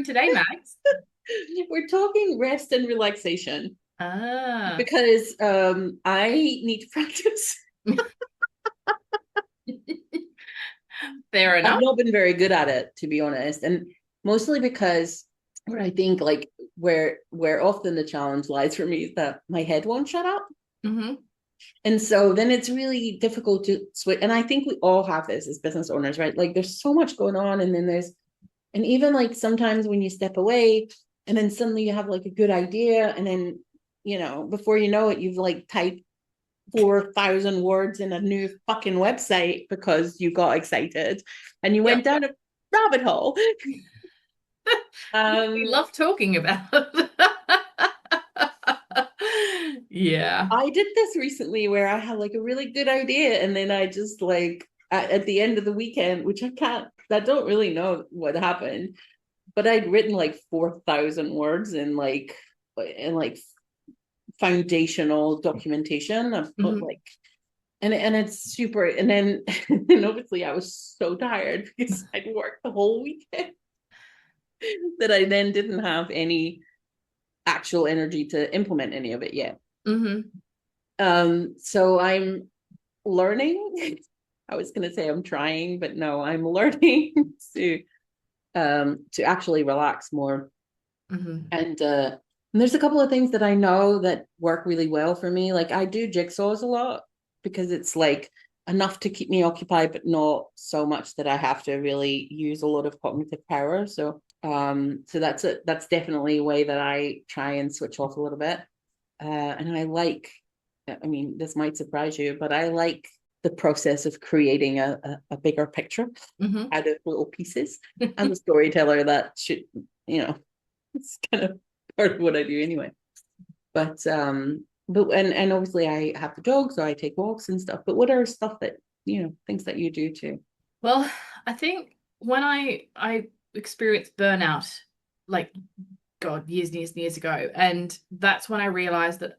covering today, Max? We're talking rest and relaxation Ah, because I need to practice. fair I've enough. not been very good at it, to be honest, and mostly because what I think like where often the challenge lies for me is that my head won't shut up. Hmm. And so then it's really difficult to switch. And I think we all have this as business owners, right? Like there's so much going on. And then and even like sometimes when you step away and then suddenly you have like a good idea. And then, before you know it, you've like typed 4,000 words in a new fucking website because you got excited and you Yep. went down a rabbit hole. We Um, love talking about it. Yeah. I did this recently where I had like a really good idea, and then I just like at the end of the weekend, which I don't really know what happened, but I'd written like 4,000 words in like foundational documentation. I've put Hmm. like and it's super, and then and obviously I was so tired because I'd worked the whole weekend that I then didn't have any actual energy to implement any of it yet. Hmm. So I'm learning. I was going to say I'm trying, but no, I'm learning to actually relax more. Hmm. And there's a couple of things that I know that work really well for me. Like I do jigsaws a lot because it's like enough to keep me occupied, but not so much that I have to really use a lot of cognitive power. So that's definitely a way that I try and switch off a little bit. And I mean, this might surprise you, but I like the process of creating a bigger picture Hmm. out of little pieces. I'm a storyteller that should, you know, it's kind of part of what I do anyway. But obviously I have the dog, so I take walks and stuff. But what are stuff that, things that you do too? Well, I think when I experienced burnout, like God, years and years and years ago, and that's when I realized that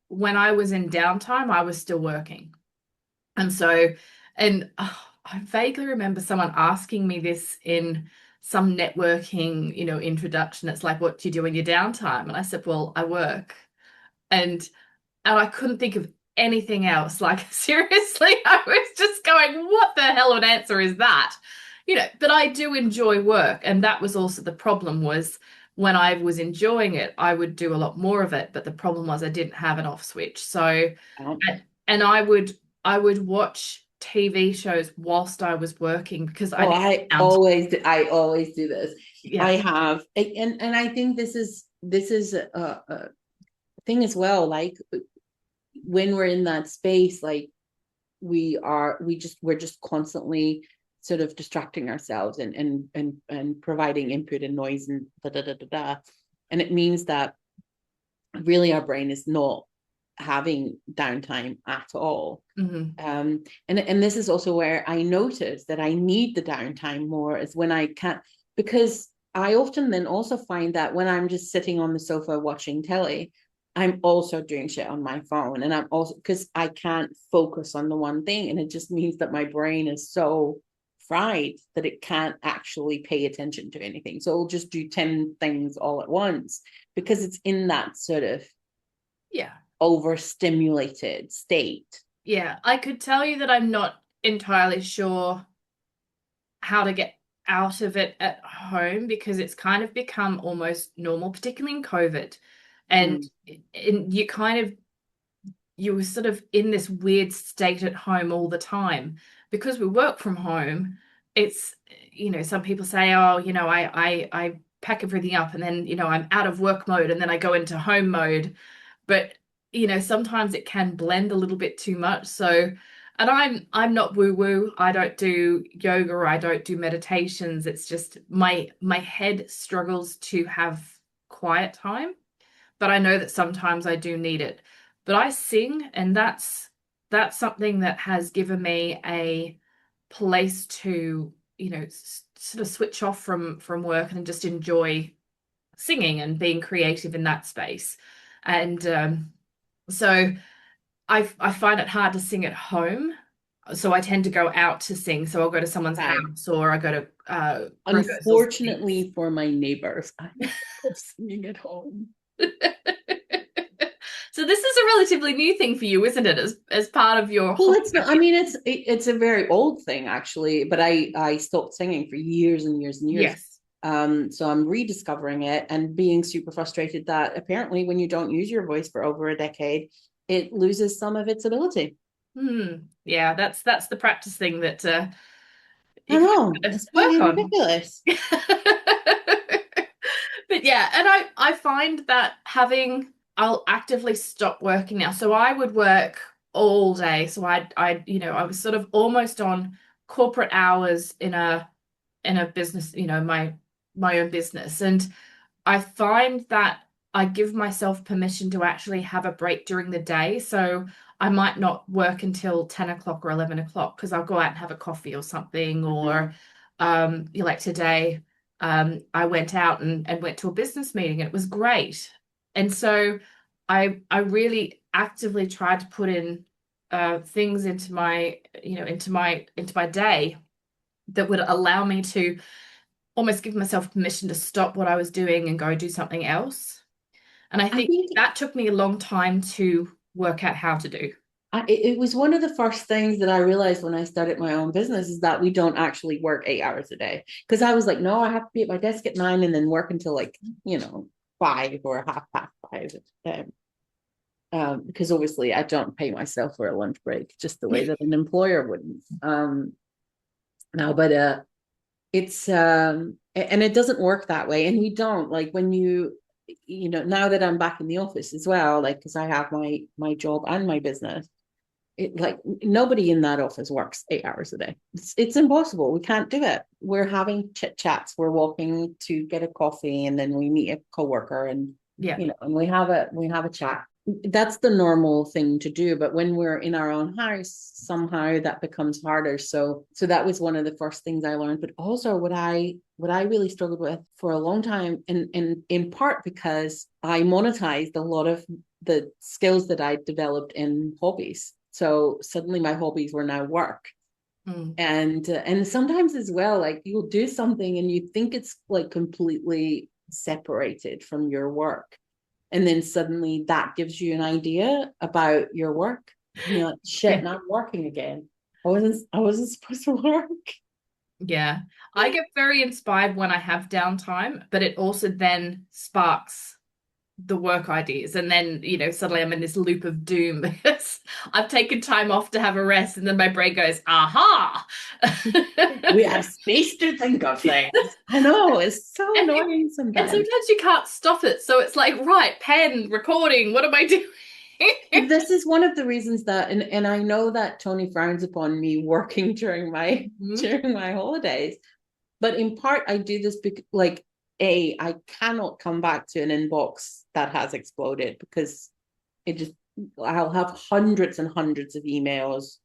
when I was in downtime, I was still working. And so, I vaguely remember someone asking me this in some networking, introduction. It's like, what do you do in your downtime? And I said, well, I work. And I couldn't think of anything else. Like, seriously, I was just going, what the hell of an answer is that? But I do enjoy work. And that was also the problem was when I was enjoying it, I would do a lot more of it. But the problem was I didn't have an off switch. So, Um, and I would watch TV shows whilst I was working because I oh, didn't I count. always do, I always do this. Yeah. I have, and I think this is a thing as well. Like when we're in that space, like we're just constantly sort of distracting ourselves and providing input and noise and da da da da da. And it means that really our brain is not having downtime at all. Hmm. And this is also where I notice that I need the downtime more is when I can't, because I often then also find that when I'm just sitting on the sofa watching telly, I'm also doing shit on my phone. And I'm also because I can't focus on the one thing. And it just means that my brain is so fried that it can't actually pay attention to anything. So it'll just do 10 things all at once because it's in that sort of Yeah. overstimulated state. Yeah. I could tell you that I'm not entirely sure how to get out of it at home because it's kind of become almost normal, particularly in COVID. And, Mm. you kind of you were sort of in this weird state at home all the time because we work from home. It's some people say, oh, I pack everything up and then I'm out of work mode and then I go into home mode. But sometimes it can blend a little bit too much. So, and I'm not woo woo. I don't do yoga or I don't do meditations. It's just my head struggles to have quiet time, but I know that sometimes I do need it. But I sing, and that's something that has given me a place to, sort of switch off from work and just enjoy singing and being creative in that space. And so I find it hard to sing at home. So I tend to go out to sing. So I'll go to someone's Right. house or I go to rehearsals and things. Unfortunately for my neighbors, I love singing at home. So this is a relatively new thing for you, isn't it? As part of your Well, hobby, it's I not. I guess. mean, it's a very old thing actually, but I stopped singing for years and years and years. Yes. So I'm rediscovering it and being super frustrated that apparently when you don't use your voice for over a decade, it loses some of its ability. Yeah, that's the practice thing that I you kind know, of it's work bloody on. ridiculous. But yeah, and I find that having I'll actively stop working now. So I would work all day. So I was sort of almost on corporate hours in a business, my own business. And I find that I give myself permission to actually have a break during the day. So I might not work until 10 o'clock or 11 o'clock because I'll go out and have a coffee or something. Mhm. Or like today, I went out and went to a business meeting. It was great. And so I really actively tried to put in things into my day that would allow me to almost give myself permission to stop what I was doing and go do something else. And I I think think that took me a long time to work out how to do. it was one of the first things that I realized when I started my own business is that we don't actually work 8 hours a day. Because I was like, no, I have to be at my desk at 9 and then work until like, 5 or half past 5. Because obviously I don't pay myself for a lunch break, just the way that an employer wouldn't. Now, but it's and it doesn't work that way. And we don't like when now that I'm back in the office as well, like because I have my job and my business, it like nobody in that office works 8 hours a day. It's impossible. We can't do it. We're having chit chats. We're walking to get a coffee, and then we meet a coworker, and Yeah. and we have a chat. That's the normal thing to do. But when we're in our own house, somehow that becomes harder. So that was one of the first things I learned. But also what I really struggled with for a long time, and in part because I monetized a lot of the skills that I developed in hobbies. So suddenly my hobbies were now work. Mm. And sometimes as well, like you'll do something and you think it's like completely separated from your work. And then suddenly that gives you an idea about your work. And you're like, shit, Yeah. now I'm working again. I wasn't supposed to work. Yeah. I get very inspired when I have downtime, but it also then sparks the work ideas. And then, suddenly I'm in this loop of doom because I've taken time off to have a rest. And then my brain goes, aha. We have space to think of things. I know, it's so And annoying and sometimes. sometimes you can't stop it. So it's like, right, pen, recording, what am I doing? This is one of the reasons that and I know that Tony frowns upon me working during my Mhm. during my holidays, but in part I do this because like I cannot come back to an inbox that has exploded because it just I'll have hundreds and hundreds of emails.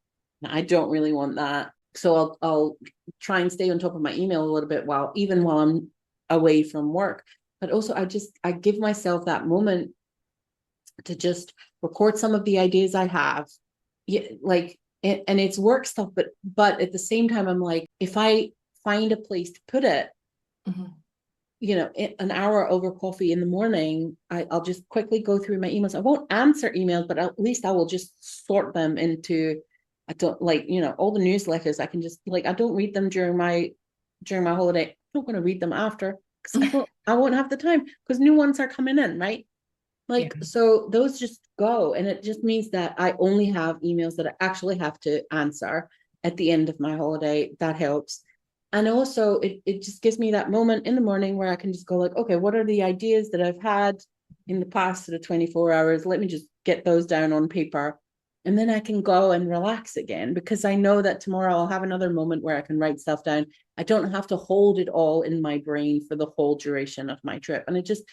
I don't really want that. So I'll try and stay on top of my email a little bit while I'm away from work. But also I give myself that moment to just record some of the ideas I have. Yeah, like and it's work stuff, but at the same time, I'm like, if I find a place to put it, Mhm. an hour over coffee in the morning, I'll just quickly go through my emails. I won't answer emails, but at least I will just sort them into. I don't like all the newsletters. I can just like I don't read them during my holiday. I'm not going to read them after because I won't have the time because new ones are coming in, right? Yeah. Like, so those just go. And it just means that I only have emails that I actually have to answer at the end of my holiday. That helps. And also, it just gives me that moment in the morning where I can just go, like, okay, what are the ideas that I've had in the past sort of 24 hours? Let me just get those down on paper. And then I can go and relax again because I know that tomorrow I'll have another moment where I can write stuff down. I don't have to hold it all in my brain for the whole duration of my trip. And it just,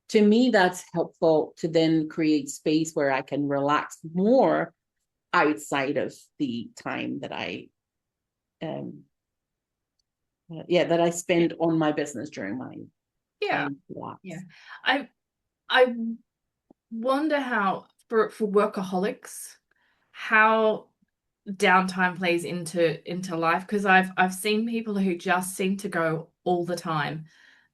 to me, that's helpful to then create space where I can relax more outside of the time that um, that I Yeah. spend on my business during my Yeah. time to relax. Yeah. I wonder how for workaholics, how downtime plays into life, because I've seen people who just seem to go all the time,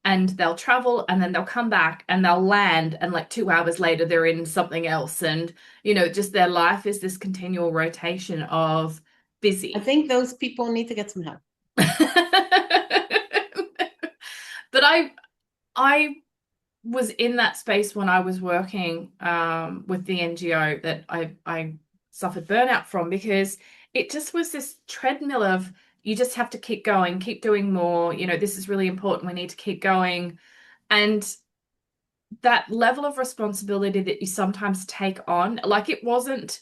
and they'll travel and then they'll come back and they'll land, and like 2 hours later they're in something else, and just their life is this continual rotation of I busy. think those people need to get some help. But I was in that space when I was working with the NGO that I suffered burnout from, because it just was this treadmill of, you just have to keep going, keep doing more. This is really important. We need to keep going. And that level of responsibility that you sometimes take on, like it wasn't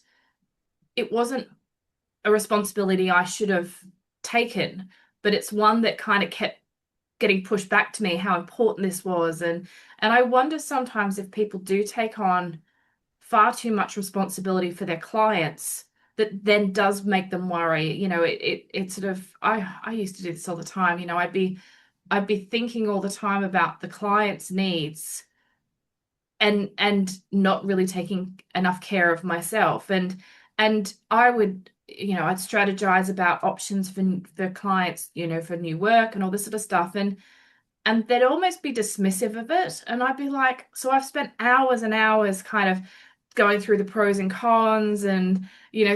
a responsibility I should have taken, but it's one that kind of kept getting pushed back to me, how important this was. And I wonder sometimes if people do take on far too much responsibility for their clients, that then does make them worry. It sort of, I used to do this all the time. I'd be thinking all the time about the client's needs, and not really taking enough care of myself. And I would, I'd strategize about options for clients, for new work and all this sort of stuff. And they'd almost be dismissive of it. And I'd be like, so I've spent hours and hours kind of going through the pros and cons, and,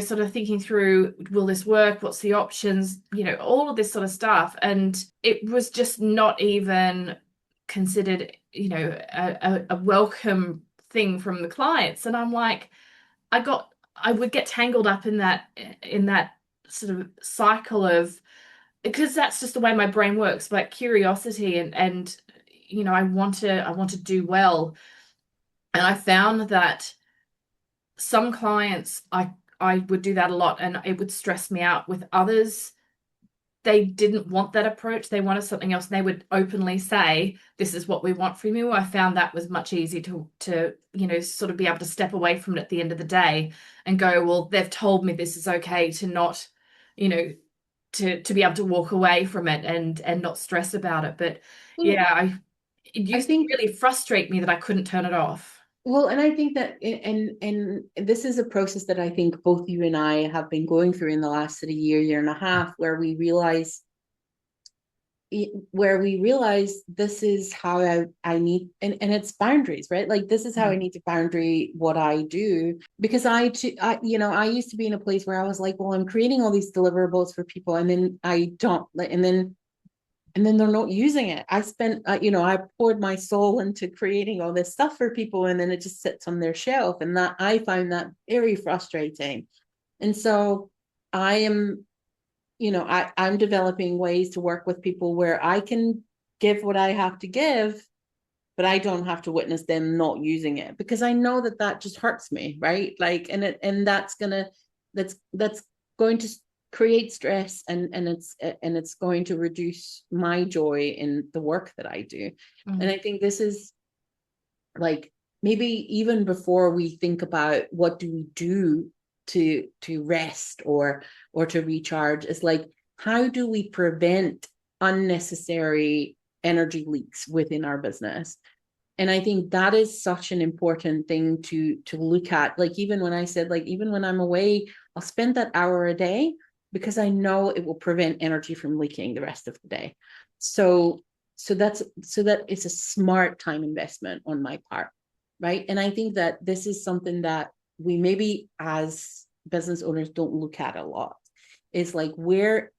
sort of thinking through, will this work? What's the options? All of this sort of stuff. And it was just not even considered, a welcome thing from the clients. And I'm like, I would get tangled up in that sort of cycle of, because that's just the way my brain works, like curiosity, and I want to do well. And I found that some clients, I would do that a lot, and it would stress me out. With others, they didn't want that approach. They wanted something else, and they would openly say, this is what we want from you. I found that was much easier to sort of be able to step away from it at the end of the day and go, well, they've told me this is okay, to not, you know, to be able to walk away from it and not stress about it. But Well, yeah, it I used to think really frustrate me that I couldn't turn it off. well, and I think that and this is a process that I think both you and I have been going through in the last sort of year and a half, where we realize this is how I need, and it's boundaries, right? Like this is how I Mhm. need to boundary what I do, because I used to be in a place where I was like, well, I'm creating all these deliverables for people, and then I don't, and then they're not using it. I spent, I poured my soul into creating all this stuff for people, and then it just sits on their shelf, and that I find that very frustrating. And so I am I'm developing ways to work with people where I can give what I have to give, but I don't have to witness them not using it, because I know that that just hurts me, right? Like, and that's going to create stress, and it's going to reduce my joy in the work that I do. And Mhm. I think this is like, maybe even before we think about what do we do to rest or to recharge, is like, how do we prevent unnecessary energy leaks within our business? And I think that is such an important thing to look at. Like, even when I said, like, even when I'm away, I'll spend that hour a day, because I know it will prevent energy from leaking the rest of the day. So so that's so that it's a smart time investment on my part, right? And I think that this is something that we maybe as business owners don't look at a lot. Is like, where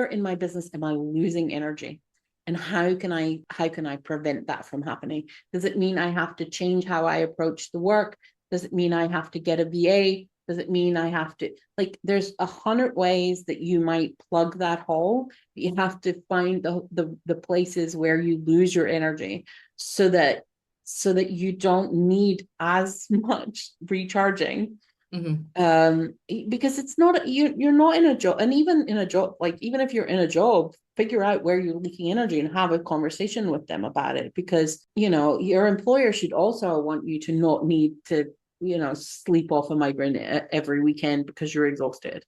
in my business am I losing energy, and how can I prevent that from happening? Does it mean I have to change how I approach the work? Does it mean I have to get a VA? Does it mean I have to, like, there's 100 ways that you might plug that hole. You have to find the places where you lose your energy, so that you don't need as much recharging. Mhm. Because it's not, you're not in a job. And even in a job, like, even if you're in a job, figure out where you're leaking energy and have a conversation with them about it, because your employer should also want you to not need to sleep off a migraine every weekend because you're exhausted.